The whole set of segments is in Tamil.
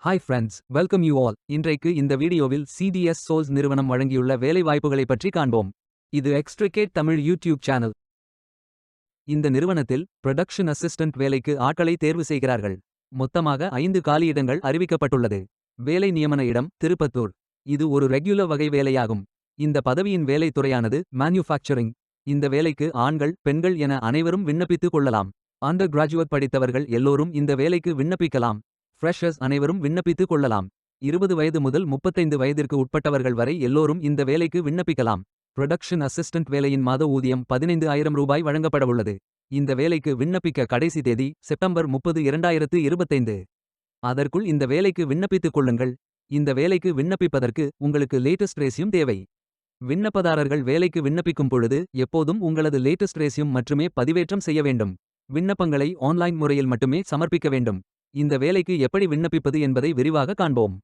Hi friends, welcome you all. இன்றைக்கு இந்த வீடியோவில் சிடிஎஸ் சோல்ஸ் நிறுவனம் வழங்கியுள்ள வேலைவாய்ப்புகளை பற்றி காண்போம். இது எக்ஸ்ட்ரிகேட் தமிழ் யூடியூப் சேனல். இந்த நிறுவனத்தில் ப்ரொடக்ஷன் அசிஸ்டன்ட் வேலைக்கு ஆட்களை தேர்வு செய்கிறார்கள். மொத்தமாக 5 காலியிடங்கள் அறிவிக்கப்பட்டுள்ளது. வேலை நியமன இடம் திருப்பத்தூர். இது ஒரு ரெகுலர் வகை வேலையாகும். இந்த பதவியின் வேலை துறையானது மேனுஃபேக்சரிங். இந்த வேலைக்கு ஆண்கள் பெண்கள் என அனைவரும் விண்ணப்பித்துக் கொள்ளலாம். அண்டர் கிராஜுவேட் படித்தவர்கள் எல்லோரும் இந்த வேலைக்கு விண்ணப்பிக்கலாம். ஃப்ரெஷர்ஸ் அனைவரும் விண்ணப்பித்துக் கொள்ளலாம். 20 வயது முதல் 35 வயதிற்கு உட்பட்டவர்கள் வரை எல்லோரும் இந்த வேலைக்கு விண்ணப்பிக்கலாம். ப்ரொடக்ஷன் அசிஸ்டன்ட் வேலையின் மாத ஊதியம் 15,000 ரூபாய் வழங்கப்படவுள்ளது. இந்த வேலைக்கு விண்ணப்பிக்க கடைசி தேதி செப்டம்பர் 30, 2025. அதற்குள் இந்த வேலைக்கு விண்ணப்பித்துக் கொள்ளுங்கள். இந்த வேலைக்கு விண்ணப்பிப்பதற்கு உங்களுக்கு லேட்டஸ்ட் ரெஸ்யூம் தேவை. விண்ணப்பதாரர்கள் வேலைக்கு விண்ணப்பிக்கும் பொழுது எப்போதும் உங்களது லேட்டஸ்ட் ரெஸ்யூம் மட்டுமே பதிவேற்றம் செய்ய வேண்டும். விண்ணப்பங்களை ஆன்லைன் முறையில் மட்டுமே சமர்ப்பிக்க வேண்டும். இந்த வேலைக்கு எப்படி விண்ணப்பிப்பது என்பதை விரிவாக காண்போம்.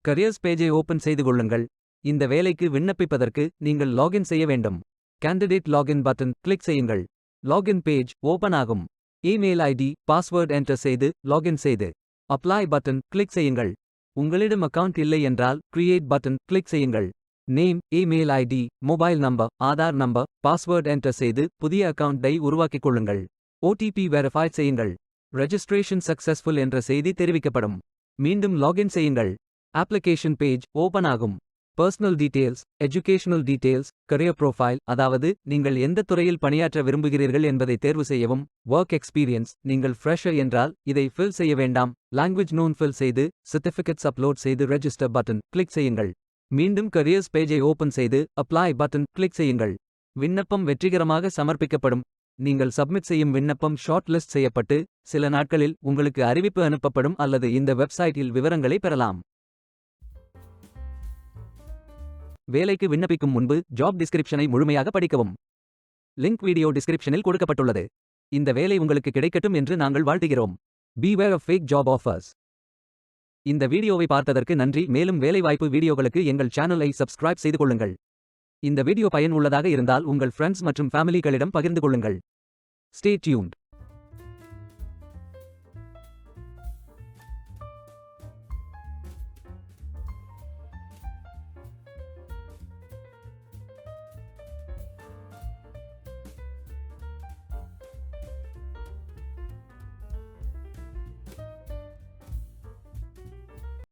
கரியர்ஸ் பேஜை ஓபன் செய்து கொள்ளுங்கள். இந்த வேலைக்கு விண்ணப்பிப்பதற்கு நீங்கள் லாகின் செய்ய வேண்டும். கேண்டிடேட் லாகின் பட்டன் கிளிக் செய்யுங்கள். லாகின் பேஜ் ஓபன் ஆகும். இமெயில் ஐடி பாஸ்வேர்ட் என்டர் செய்து லாகின் செய்து அப்ளை பட்டன் கிளிக் செய்யுங்கள். உங்களிடம் அக்கவுண்ட் இல்லை என்றால் கிரியேட் பட்டன் கிளிக் செய்யுங்கள். Name, email ID, mobile number, Aadhaar number, password enter செய்து புதிய அக்கவுண்டை உருவாக்கிக் கொள்ளுங்கள். ஓடிபி வெரிஃபை செய்யுங்கள். ரெஜிஸ்ட்ரேஷன் சக்சஸ்ஃபுல் என்ற செய்தி தெரிவிக்கப்படும். மீண்டும் லாகின் செய்யுங்கள். அப்ளிகேஷன் பேஜ் ஓபன் ஆகும். Personal details, educational details, career profile, அதாவது நீங்கள் எந்த துறையில் பணியாற்ற விரும்புகிறீர்கள் என்பதை தேர்வு செய்யவும். ஒர்க் எக்ஸ்பீரியன்ஸ், நீங்கள் ஃப்ரெஷர் என்றால் இதை ஃபில் செய்ய வேண்டாம். லாங்குவேஜ் நோன் ஃபில் செய்து சர்டிஃபிகேட்ஸ் அப்லோட் செய்து ரெஜிஸ்டர் பட்டன் கிளிக் செய்யுங்கள். மீண்டும் கரியர்ஸ் பேஜை ஓபன் செய்து அப்ளை பட்டன் கிளிக் செய்யுங்கள். விண்ணப்பம் வெற்றிகரமாக சமர்ப்பிக்கப்படும். நீங்கள் சப்மிட் செய்யும் விண்ணப்பம் ஷார்ட் லிஸ்ட் செய்யப்பட்டு சில நாட்களில் உங்களுக்கு அறிவிப்பு அனுப்பப்படும் அல்லது இந்த வெப்சைட்டில் விவரங்களை பெறலாம். வேலைக்கு விண்ணப்பிக்கும் முன்பு ஜாப் டிஸ்கிரிப்ஷனை முழுமையாக படிக்கவும். லிங்க் வீடியோ டிஸ்கிரிப்ஷனில் கொடுக்கப்பட்டுள்ளது. இந்த வேலை உங்களுக்கு கிடைக்கட்டும் என்று நாங்கள் வாழ்த்துகிறோம். Beware of fake job offers. இந்த வீடியோவை பார்த்ததற்கு நன்றி. மேலும் வேலைவாய்ப்பு வீடியோகளுக்கு எங்கள் சேனலை சப்ஸ்கிரைப் செய்து கொள்ளுங்கள். இந்த வீடியோ பயனுள்ளதாக இருந்தால் உங்கள் ஃப்ரெண்ட்ஸ் மற்றும் ஃபேமிலிகளிடம் பகிர்ந்து கொள்ளுங்கள். Stay tuned.